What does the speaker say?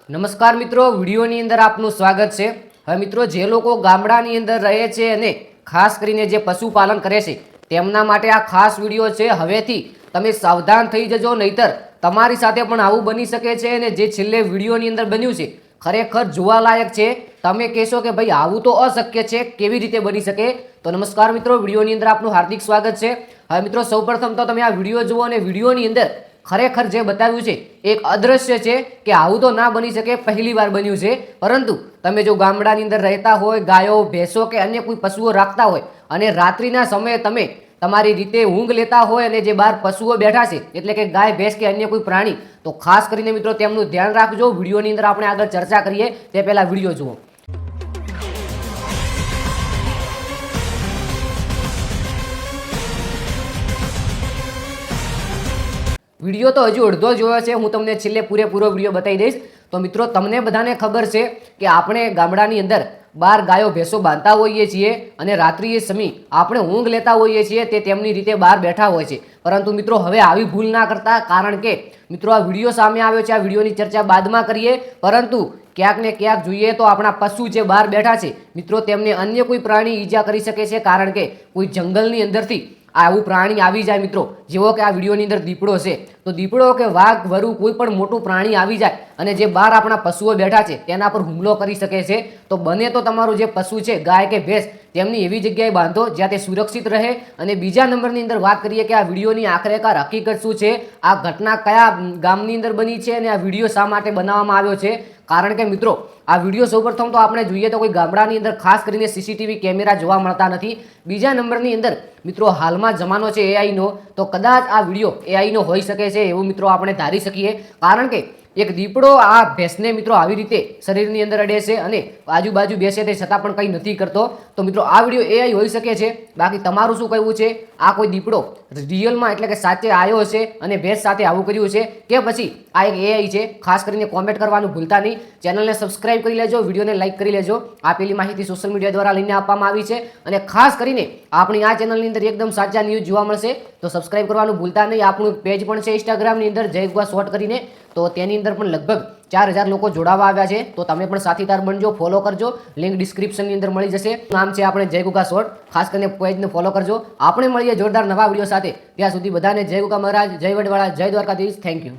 નમસ્કાર મિત્રો, વિડીયોની અંદર આપનું સ્વાગત છે। હવે મિત્રો, જે લોકો ગામડાની અંદર રહે છે અને ખાસ કરીને જે પશુપાલન કરે છે તેમના માટે આ ખાસ વિડીયો છે। હવેથી તમે સાવધાન થઈ જજો, નહીતર તમારી સાથે પણ આવું બની શકે છે। અને જે છેલ્લે વિડીયોની અંદર બન્યું છે ખરેખર જોવાલાયક છે। તમે કહેશો કે ભાઈ આવું તો અશક્ય છે, કેવી રીતે બની શકે? તો નમસ્કાર મિત્રો, વિડીયોની અંદર આપનું હાર્દિક સ્વાગત છે। હવે મિત્રો, સૌપ્રથમ તો તમે આ વિડીયો જુઓ અને વિડીયોની અંદર ખરેખર જે બતાવ્યું છે એક અદ્રશ્ય છે કે આવું તો ના બની શકે, પહેલી વાર બન્યું છે। પરંતુ તમે જો ગામડાની અંદર રહેતા હોય, ગાયો ભેંસો કે અન્ય કોઈ પશુઓ રાખતા હોય અને રાત્રિના સમયે તમે તમારી રીતે ઊંઘ લેતા હોય અને જે બહાર પશુઓ બેઠા છે એટલે કે ગાય ભેંસ કે અન્ય કોઈ પ્રાણી, તો ખાસ કરીને મિત્રો તેમનું ધ્યાન રાખજો। વિડીયોની અંદર આપણે આગળ ચર્ચા કરીએ તે પહેલા વિડીયો જુઓ। વિડીયો તો હજુ અડધો જોયો છે, હું તમને છેલ્લે પૂરેપૂરો વિડીયો બતાવી દઈશ। તો મિત્રો, તમને બધાને ખબર છે કે આપણે ગામડાની અંદર બાર ગાયો ભેંસો બાંધતા હોઈએ છીએ અને રાત્રિએ સમય આપણે ઊંઘ લેતા હોઈએ છીએ, તે તેમની રીતે બહાર બેઠા હોય છે। પરંતુ મિત્રો, હવે આવી ભૂલ ના કરતા, કારણ કે મિત્રો આ વિડીયો સામે આવ્યો છે, આ વિડીયોની ચર્ચા બાદમાં કરીએ। પરંતુ ક્યાંક ને ક્યાંક જોઈએ તો આપણા પશુ જે બહાર બેઠા છે મિત્રો, તેમને અન્ય કોઈ પ્રાણી ઈજા કરી શકે છે, કારણ કે કોઈ જંગલની અંદરથી આવું પ્રાણી આવી જાય મિત્રો, જેવો કે આ વિડીયોની અંદર દીપડો છે, તો દીપડો કે વાઘ વરુ કોઈ પણ મોટું પ્રાણી આવી જાય અને જે બહાર આપણા પશુઓ બેઠા છે તેના પર હુમલો કરી શકે છે। તો બને તો તમારું જે પશુ છે ગાય કે ભેંસ, તેમની એવી જગ્યાએ બાંધો જ્યાં તે સુરક્ષિત રહે। અને બીજા નંબરની અંદર વાત કરીએ કે આ વિડીયોની આખરેકાર હકીકત શું છે, આ ઘટના કયા ગામની અંદર બની છે અને આ વિડીયો શા માટે બનાવવામાં આવ્યો છે। કારણ કે મિત્રો, આ વિડીયો સૌપ્રથમ તો આપણે જોઈએ તો કોઈ ગામડાની અંદર ખાસ કરીને સીસીટીવી કેમેરા જોવા મળતા નથી। બીજા નંબરની અંદર મિત્રો, હાલમાં જમાનો છે એઆઈનો, તો કદાચ આ વિડીયો એઆઈનો હોઈ શકે છે એવું મિત્રો આપણે ધારી શકીએ। કારણ કે એક દીપડો આ ભેંસને મિત્રો આવી રીતે શરીરની અંદર અડે છે અને આજુબાજુ બેસે તે છતાં પણ કંઈ નથી કરતો। તો મિત્રો, આ વિડીયો એઆઈ હોઈ શકે છે। બાકી તમારું શું કહેવું છે? આ કોઈ દીપડો રિયલમાં એટલે કે સાચે આવ્યો છે અને ભેંસ સાથે આવું કર્યું છે કે પછી આ એક એઆઈ છે? ખાસ કરીને કોમેન્ટ કરવાનું ભૂલતા નહીં। ચેનલને સબસ્ક્રાઇબ કરી લેજો, વિડીયોને લાઇક કરી લેજો। આપેલી માહિતી સોશિયલ મીડિયા દ્વારા લઈને આપવામાં આવી છે અને ખાસ કરીને આપણી આ ચેનલની અંદર એકદમ સાચા ન્યૂઝ જોવા મળશે, તો સબસ્ક્રાઇબ કરવાનું ભૂલતા નહીં। આપણું પેજ પણ છે ઇન્સ્ટાગ્રામની અંદર, જય ગુગા શોર્ટ કરીને, તો તેની અંદર પણ લગભગ 4000 લોકો જોડાવા આવ્યા છે। તો તમે પણ સાથીદાર બનજો, ફોલો કરજો, લિંક ડિસ્ક્રિપ્શનની અંદર મળી જશે। નામ છે આપણે જય ગુગા શોર્ટ, ખાસ કરીને પેજને ફોલો કરજો। આપણે મળીએ જોરદાર નવા વિડીયો સાથે, ત્યાં સુધી બધાને જય ગુગા મહારાજ, જય વડવાળા, જય દ્વારકાધીશ। Thank you.